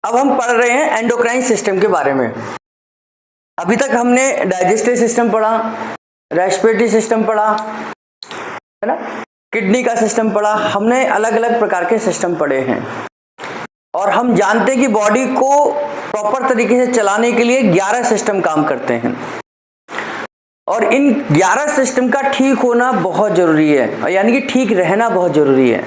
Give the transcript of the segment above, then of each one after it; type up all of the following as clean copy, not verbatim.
अब हम पढ़ रहे हैं एंडोक्राइन सिस्टम के बारे में। अभी तक हमने डाइजेस्टिव सिस्टम पढ़ा, रेस्पिरेटरी सिस्टम पढ़ा, है ना, किडनी का सिस्टम पढ़ा, हमने अलग अलग प्रकार के सिस्टम पढ़े हैं। और हम जानते हैं कि बॉडी को प्रॉपर तरीके से चलाने के लिए 11 सिस्टम काम करते हैं और इन 11 सिस्टम का ठीक होना बहुत जरूरी है, यानी कि ठीक रहना बहुत जरूरी है।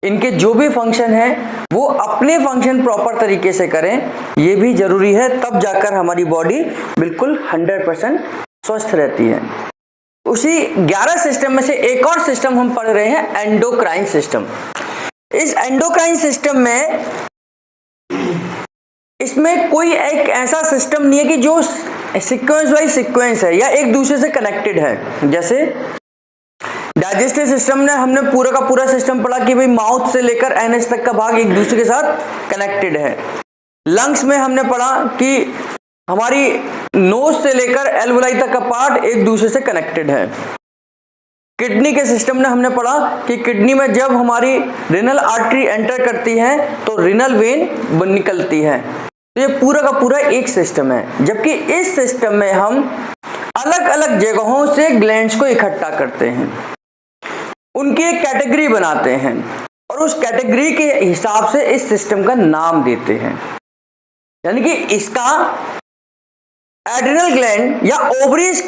इनके जो भी फंक्शन है वो अपने फंक्शन प्रॉपर तरीके से करें, ये भी जरूरी है, तब जाकर हमारी बॉडी बिल्कुल 100% स्वस्थ रहती है। उसी 11 सिस्टम में से एक और सिस्टम हम पढ़ रहे हैं, एंडोक्राइन सिस्टम। इस एंडोक्राइन सिस्टम में इसमें कोई एक ऐसा सिस्टम नहीं है कि जो सीक्वेंस वाइज सीक्वेंस है या एक दूसरे से कनेक्टेड है। जैसे डाइजेस्टिव सिस्टम में हमने पूरा का पूरा सिस्टम पढ़ा कि भाई माउथ से लेकर एनएस तक का भाग एक दूसरे के साथ कनेक्टेड है। लंग्स में हमने पढ़ा कि हमारी नोज से लेकर एल्वोलाई तक का पार्ट एक दूसरे से कनेक्टेड है। किडनी के सिस्टम में हमने पढ़ा कि किडनी में जब हमारी रिनल आर्टरी एंटर करती है तो रिनल वेन निकलती है। तो ये पूरा का पूरा एक सिस्टम है। जबकि इस सिस्टम में हम अलग अलग जगहों से ग्लैंड्स को इकट्ठा करते हैं, उनकी एक कैटेगरी बनाते हैं और उस कैटेगरी के हिसाब से इस सिस्टम का नाम देते हैं। यानी कि इसका एड्रिनल ग्लैंड या ओवरीज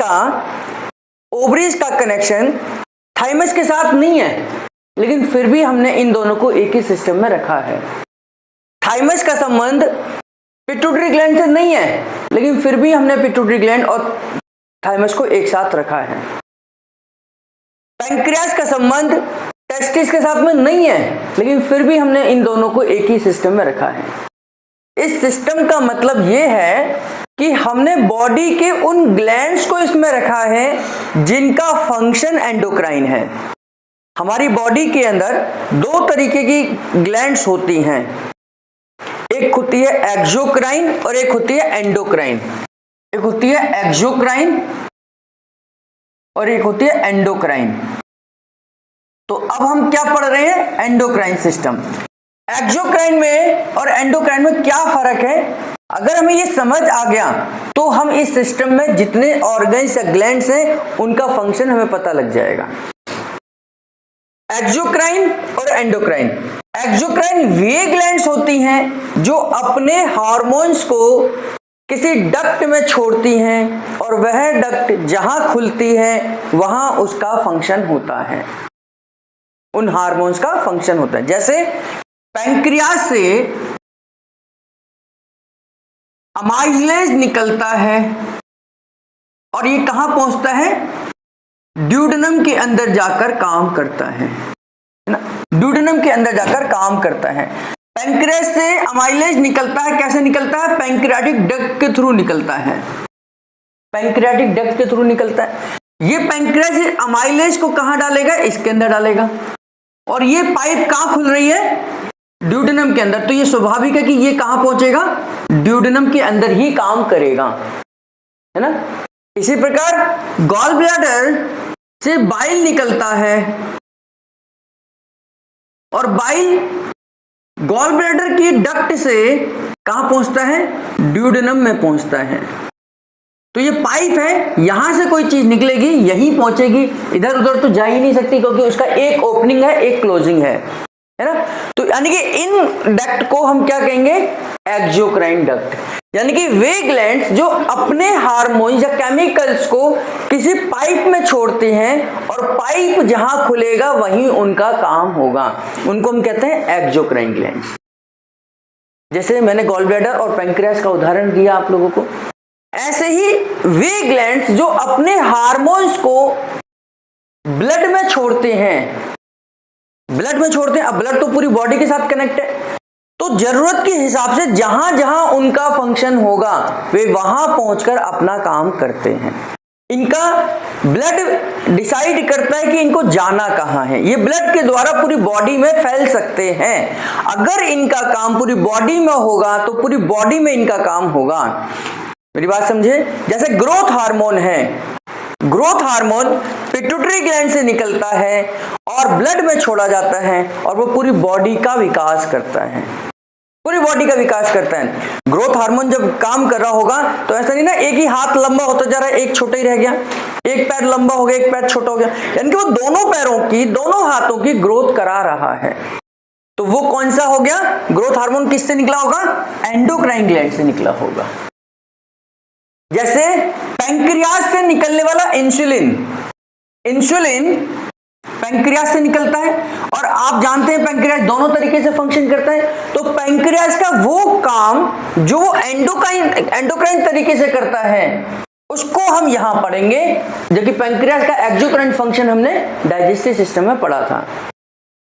का कनेक्शन थाइमस के साथ नहीं है, लेकिन फिर भी हमने इन दोनों को एक ही सिस्टम में रखा है। थाइमस का संबंध पिट्यूटरी ग्लैंड से नहीं है, लेकिन फिर भी हमने पिट्यूटरी ग्लैंड और थाइमस को एक साथ रखा है। पैंक्रियास का संबंध टेस्टिस के साथ में नहीं है, लेकिन फिर भी हमने इन दोनों को एक ही सिस्टम में रखा है। इस सिस्टम का मतलब यह है कि हमने बॉडी के उन ग्लैंड्स को इसमें रखा है जिनका फंक्शन एंडोक्राइन है। हमारी बॉडी के अंदर दो तरीके की ग्लैंड्स होती हैं, एक होती है एक्सोक्राइन और एक होती है एंडोक्राइन। एक होती है एक्सोक्राइन और एक होती है एंडोक्राइन। तो अब हम क्या पढ़ रहे हैं, एंडोक्राइन सिस्टम। एक्सोक्राइन में और एंडोक्राइन में क्या फर्क है, अगर हमें ये समझ आ गया तो हम इस सिस्टम में जितने ऑर्गन्स या ग्लैंड्स हैं उनका फंक्शन हमें पता लग जाएगा। एक्सोक्राइन और एंडोक्राइन। एक्सोक्राइन वे ग्लैंड्स होती हैं जो अपने हार्मोन्स को किसी डक्ट में छोड़ती हैं और वह डक्ट जहां खुलती है वहां उसका फंक्शन होता है, उन हार्मोन्स का फंक्शन होता है। जैसे पैंक्रियास से अमाइलेज निकलता है और ये कहां पहुंचता है, ड्यूडेनम के अंदर जाकर काम करता है ना, ड्यूडेनम के अंदर जाकर काम करता है। पैंक्रियास से अमाइलेज निकलता है, कैसे निकलता है, पैंक्रियाटिक डक्ट के थ्रू निकलता है। पैंक्रियाटिक डक्ट के थ्रू निकलता है। ये पैंक्रियास अमाइलेज को कहां डालेगा, इसके अंदर डालेगा, और ये पाइप कहां खुल रही है, ड्यूडेनम के अंदर। तो ये स्वाभाविक है कि ये कहां पहुंचेगा, ड्यूडेनम के अंदर ही काम करेगा, है ना। इसी प्रकार गॉल ब्लैडर से बाइल निकलता है और बाइल गॉल ब्लैडर की डक्ट से कहां पहुंचता है, ड्यूडेनम में पहुंचता है। तो ये पाइप है, यहां से कोई चीज निकलेगी यहीं पहुंचेगी, इधर उधर तो जा ही नहीं सकती, क्योंकि उसका एक ओपनिंग है एक क्लोजिंग है ना। तो यानी कि इन डक्ट को हम क्या कहेंगे, एक्सोक्राइन डक्ट। यानी कि वे ग्लैंड्स जो अपने हार्मोन्स या केमिकल्स को किसी पाइप में छोड़ते हैं और पाइप जहां खुलेगा वहीं उनका काम होगा, उनको हम कहते हैं एक्सोक्राइन ग्लैंड्स। जैसे मैंने गॉल ब्लैडर और पैंक्रियास का उदाहरण दिया आप लोगों को, ऐसे ही वे ग्लैंड्स जो अपने हार्मोन्स को ब्लड में छोड़ते हैं, अब ब्लड तो पूरी बॉडी के साथ कनेक्ट है, तो जरूरत के हिसाब से जहां जहां उनका फंक्शन होगा वे वहां पहुंचकर अपना काम करते हैं। इनका ब्लड डिसाइड करता है कि इनको जाना कहां है। ये ब्लड के द्वारा पूरी बॉडी में फैल सकते हैं। अगर इनका काम पूरी बॉडी में होगा तो पूरी बॉडी में इनका काम होगा। मेरी बात समझे। जैसे ग्रोथ हार्मोन है, ग्रोथ हार्मोन पिट्यूटरी ग्लैंड से निकलता है और ब्लड में छोड़ा जाता है और वो पूरी बॉडी का विकास करता है। पूरी बॉडी का विकास करता है। ग्रोथ हार्मोन जब काम कर रहा होगा तो ऐसा नहीं ना एक ही हाथ लंबा होता जा रहा है, एक छोटा ही रह गया, एक पैर लंबा हो गया, एक पैर छोटा हो गया, यानी कि वो दोनों पैरों की, दोनों हाथों की ग्रोथ करा रहा है। तो वो कौन सा हो गया? ग्रोथ हार्मोन किससे निकला होगा? एंडोक्राइन ग्लैंड से निकला होगा। जैसे पैंक्रियाज से निकलने वाला इंसुलिन, इंसुलिन पैंक्रियाज से निकलता है, और आप जानते हैं पैंक्रियाज दोनों तरीके से फंक्शन करता है। तो पैंक्रियाज का वो काम जो एंडोक्राइन तरीके से करता है उसको हम यहां पढ़ेंगे, जबकि पैंक्रियाज का एक्सोक्राइन फंक्शन हमने डाइजेस्टिव सिस्टम में पढ़ा था।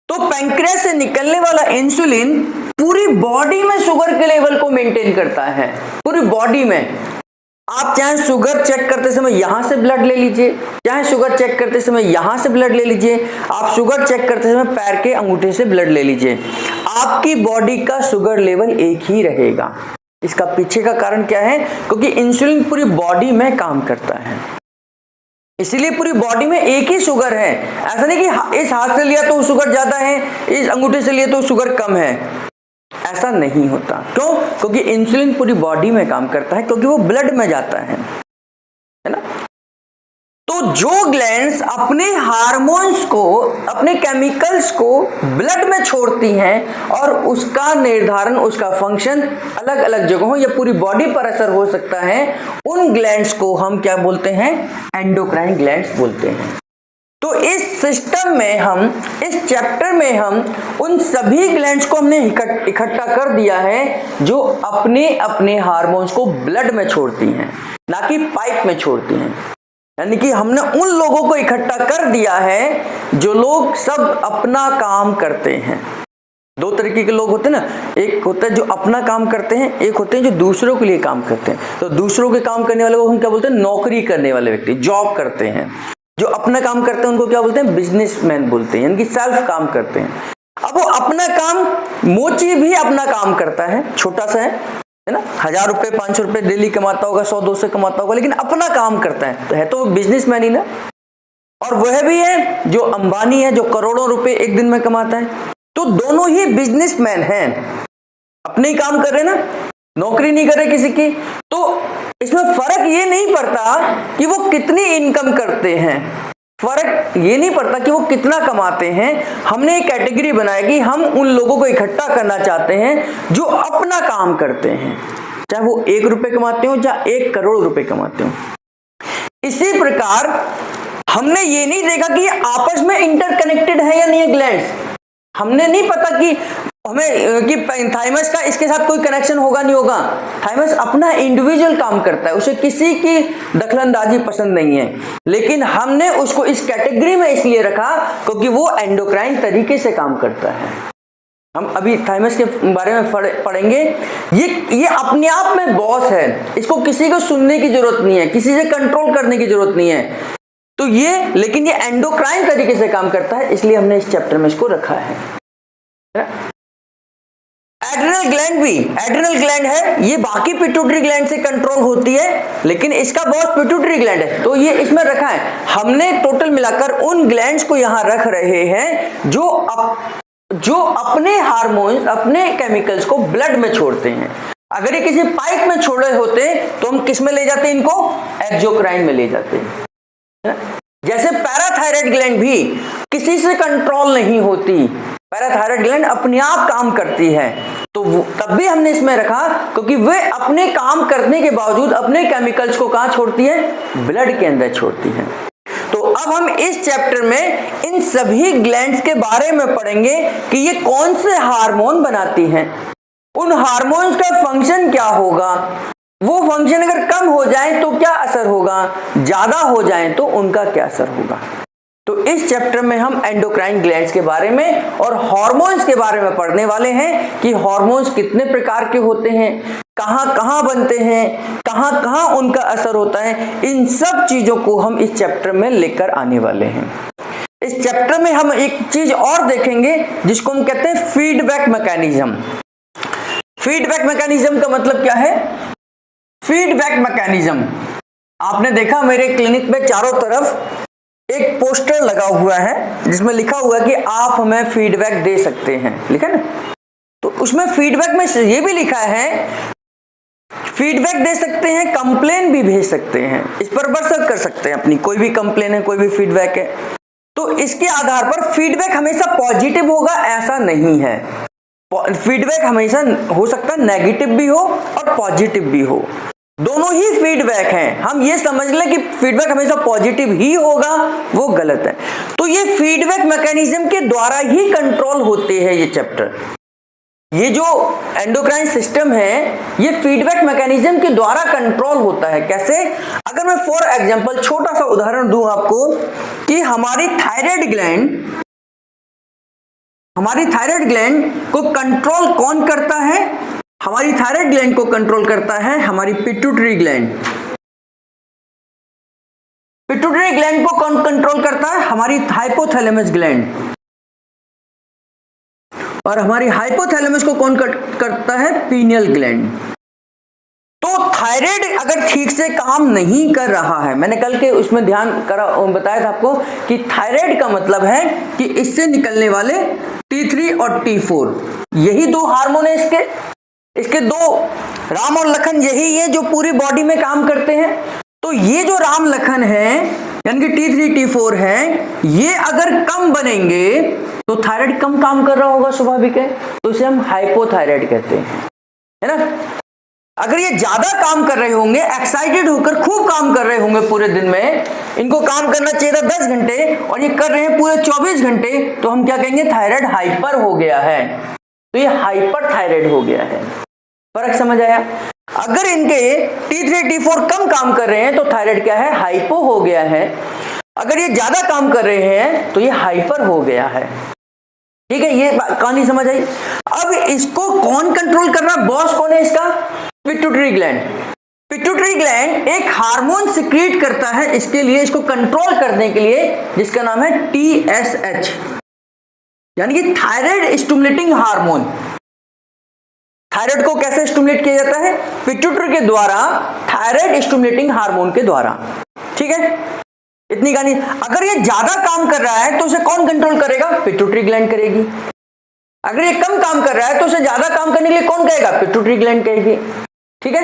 तो पैंक्रियाज से निकलने वाला इंसुलिन पूरी बॉडी में शुगर के लेवल को मेंटेन करता है, पूरी बॉडी में। आप चाहे शुगर चेक करते समय यहां से ब्लड ले लीजिए, चाहे शुगर चेक करते समय यहां से ब्लड ले लीजिए, आप शुगर चेक करते समय पैर के अंगूठे से ब्लड ले लीजिए, आपकी बॉडी का शुगर लेवल एक ही रहेगा। इसका पीछे का कारण क्या है? क्योंकि इंसुलिन पूरी बॉडी में काम करता है, इसीलिए पूरी बॉडी में एक ही शुगर है। ऐसा नहीं कि इस हाथ से लिया तो शुगर ज्यादा है, इस अंगूठे से लिया तो शुगर कम है, ऐसा नहीं होता। क्यों? क्योंकि इंसुलिन पूरी बॉडी में काम करता है, क्योंकि वो ब्लड में जाता है ना। तो जो ग्लैंड्स अपने हार्मोन्स को, अपने केमिकल्स को ब्लड में छोड़ती हैं और उसका निर्धारण, उसका फंक्शन अलग अलग जगहों या पूरी बॉडी पर असर हो सकता है, उन ग्लैंड्स को हम क्या बोलते हैं? एंडोक्राइन ग्लैंड्स बोलते हैं। तो इस सिस्टम में हम, इस चैप्टर में हम उन सभी ग्लैंड्स को हमने इकट्ठा कर दिया है जो अपने अपने हार्मोन्स को ब्लड में छोड़ती हैं, ना कि पाइप में छोड़ती हैं। यानी कि हमने उन लोगों को इकट्ठा कर दिया है जो लोग सब अपना काम करते हैं। दो तरीके के लोग होते हैं ना, एक होता है जो अपना काम करते हैं, एक होते हैं जो दूसरों के लिए काम करते हैं। तो दूसरों के काम करने वाले को हम क्या बोलते हैं? नौकरी करने वाले व्यक्ति, जॉब करते हैं। जो अपना काम करते हैं उनको क्या बोलते हैं? बिजनेसमैन बोलते हैं, यानी कि सेल्फ काम करते हैं। अब वो अपना काम, मोची भी अपना काम करता है, छोटा सा है ना, 1000 रुपए 500 रुपए डेली कमाता होगा, 100-200 कमाता होगा, लेकिन अपना काम करता है तो वो बिजनेसमैन ही ना। और वह भी है जो अंबानी है, जो करोड़ों रुपए एक दिन में कमाता है। तो दोनों ही बिजनेसमैन हैं, अपने ही काम कर रहे ना, नौकरी नहीं कर रहे किसी की। तो इसमें फर्क ये नहीं पड़ता कि वो कितनी इनकम करते हैं, फर्क ये नहीं पड़ता कि वो कितना कमाते हैं। हमने एक कैटेगरी बनाई कि हम उन लोगों को इकट्ठा करना चाहते हैं जो अपना काम करते हैं, चाहे वो 1 रुपए कमाते हो चाहे 1 करोड़ रुपए कमाते हो। इसी प्रकार हमने ये नहीं देखा कि आपस में इंटरकनेक्टेड है या नहीं है ग्लैंड्स। हमने नहीं पता कि हमें कि थाइमस का इसके साथ कोई कनेक्शन होगा नहीं होगा। थाइमस अपना इंडिविजुअल काम करता है, उसे किसी की दखलंदाजी पसंद नहीं है, लेकिन हमने उसको इस कैटेगरी में इसलिए रखा क्योंकि वो एंडोक्राइन तरीके से काम करता है। हम अभी थाइमस के बारे में पढ़ेंगे। ये अपने आप में बॉस है, इसको किसी को सुनने की जरूरत नहीं है, किसी से कंट्रोल करने की जरूरत नहीं है। तो लेकिन ये एंडोक्राइन तरीके से काम करता है, इसलिए हमने इस चैप्टर में इसको रखा है। एड्रिनल ग्लैंड भी, एड्रिनल ग्लैंड है, ये बाकी पिट्यूटरी ग्लैंड से कंट्रोल होती है, लेकिन इसका बॉस पिट्यूटरी ग्लैंड है, तो ये इसमें रखा है। हमने टोटल मिलाकर उन ग्लैंड्स को यहां रख रहे हैं जो अपने हार्मोन्स, अपने केमिकल्स को ब्लड में छोड़ते हैं। अगर ये किसी पाइप में छोड़े होते तो हम किस में ले जाते? इनको एक्सोक्राइन में ले जाते हैं। जैसे पैराथायराइड ग्लैंड भी किसी से कंट्रोल नहीं होती, पैराथायराइड ग्लैंड अपने आप काम करती है, तो तब भी हमने इसमें रखा क्योंकि वे अपने काम करने के बावजूद अपने केमिकल्स को कहां छोड़ती है? ब्लड के अंदर छोड़ती है। तो अब हम इस चैप्टर में इन सभी ग्लैंड्स के बारे में पढ़ेंगे कि ये कौन से हार्मोन बनाती हैं, उन हार्मोन्स का फंक्शन क्या होगा, वो फंक्शन अगर कम हो जाए तो क्या असर होगा, ज्यादा हो जाए तो उनका क्या असर होगा। तो इस चैप्टर में हम एंडोक्राइन ग्लैंड्स के बारे में और हार्मोन्स के बारे में पढ़ने वाले हैं कि हार्मोन्स कितने प्रकार के होते हैं, कहां कहां बनते हैं, कहां कहां उनका असर होता है। इन सब चीजों को हम इस चैप्टर में लेकर आने वाले हैं। इस चैप्टर में हम एक चीज और देखेंगे जिसको हम कहते हैं फीडबैक मैकेनिज्म। फीडबैक मैकेनिज्म का मतलब क्या है? फीडबैक मैकेनिज्म, आपने देखा मेरे क्लिनिक में चारों तरफ एक पोस्टर लगा हुआ है जिसमें लिखा हुआ है कि आप हमें फीडबैक दे सकते हैं, लिखा ना। तो उसमें फीडबैक में ये भी लिखा है, फीडबैक दे सकते हैं, कंप्लेन भी भेज सकते हैं, इस पर बरसक कर सकते हैं अपनी, कोई भी कंप्लेन है, कोई भी फीडबैक है। तो इसके आधार पर फीडबैक हमेशा पॉजिटिव होगा ऐसा नहीं है, फीडबैक हमेशा हो सकता है नेगेटिव भी हो और पॉजिटिव भी हो, दोनों ही फीडबैक हैं। हम ये समझ लें कि फीडबैक हमेशा पॉजिटिव ही होगा, वो गलत है। तो ये फीडबैक मैकेनिज्म के द्वारा ही कंट्रोल होते हैं ये चैप्टर। ये जो एंडोक्राइन सिस्टम है ये फीडबैक मैकेनिज्म के द्वारा कंट्रोल होता है। कैसे? अगर मैं फॉर एग्जांपल छोटा सा उदाहरण दूं आपको कि हमारी थायराइड ग्लैंड को कंट्रोल कौन करता है? हमारी थायराइड ग्लैंड को कंट्रोल करता है हमारी पिट्यूटरी ग्लैंड। पिट्यूटरी ग्लैंड को कौन कंट्रोल करता है? हमारी हाइपोथैलेमस ग्लैंड। और हमारी हाइपोथैलेमस को कौन करता है? Pineal gland. तो थायराइड अगर ठीक से काम नहीं कर रहा है, मैंने कल के उसमें बताया था आपको कि थायराइड का मतलब है कि इससे निकलने वाले T3 और T4, यही दो हार्मोन है इसके दो राम और लखन यही है जो पूरी बॉडी में काम करते हैं। तो ये जो राम लखन है यानी कि T3 T4 है, ये अगर कम बनेंगे तो थायराइड कम काम कर रहा होगा, स्वाभाविक है, तो इसे हम हाइपोथायराइड कहते हैं, है ना। अगर ये ज्यादा काम कर रहे होंगे, एक्साइटेड होकर खूब काम कर रहे होंगे पूरे दिन में, इनको काम करना चाहिए था 10 घंटे और ये कर रहे हैं पूरे 24 घंटे, तो हम क्या कहेंगे? थायराइड हाइपर हो गया है। तो ये हाइपर थायराइड हो गया है। फर्क समझ आया? अगर इनके T3 T4 कम काम कर रहे हैं तो थायराइड क्या है? हाइपो हो गया है। अगर ये ज्यादा काम कर रहे हैं तो ये हाइपर हो गया है। ठीक है, ये कहानी समझ आई। अब इसको कौन कंट्रोल कर रहा है? बॉस कौन है इसका? Pituitary gland. पिट्यूटरी ग्लैंड एक हार्मोन सिक्रीट करता है इसके लिए, इसको कंट्रोल करने के लिए, जिसका नाम है TSH, यानी कि थायराइड स्टिमुलेटिंग हार्मोन। थायराइड को कैसे स्टिमुलेट किया जाता है? पिट्यूटरी के द्वारा, थायराइड स्टिमुलेटिंग हार्मोन के द्वारा। ठीक है, इतनी कहानी। अगर ये ज्यादा काम कर रहा है तो उसे कौन कंट्रोल करेगा? पिट्यूटरी ग्लैंड करेगी। अगर ये कम काम कर रहा है तो उसे ज्यादा काम करने के लिए कौन कहेगा? पिट्यूटरी ग्लैंड कहेगी। ठीक है,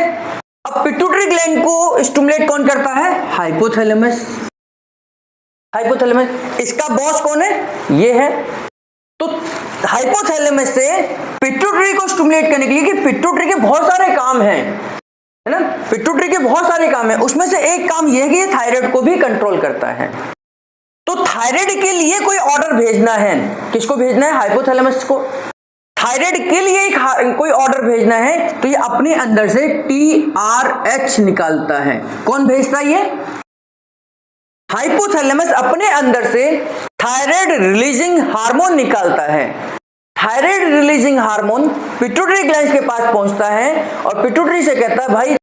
अब पिट्यूटरी ग्लैंड को स्टिमुलेट कौन करता है? हाइपोथैलेमस। इसका बॉस कौन है? ये है। तो हाइपोथैलेमस से पिट्यूटरी को स्टिमुलेट करने के लिए, कि पिट्यूटरी के बहुत सारे काम हैं, है ना, पिट्यूटरी के बहुत सारे काम हैं, उसमें से एक काम यह है कि थायराइड को भी कंट्रोल करता है। तो थायराइड के लिए कोई ऑर्डर भेजना है, किसको भेजना है? हाइपोथैलेमस को। थायराइड के लिए कोई ऑर्डर भेजना है तो ये अपने अंदर से TRH निकालता है। कौन भेजता है? ये हाइपोथैलेमस अपने अंदर से थायराइड रिलीजिंग हार्मोन निकालता है। Thyroid releasing hormone pituitary gland के पास पहुंचता है और पिट्यूटरी से कहता है भाई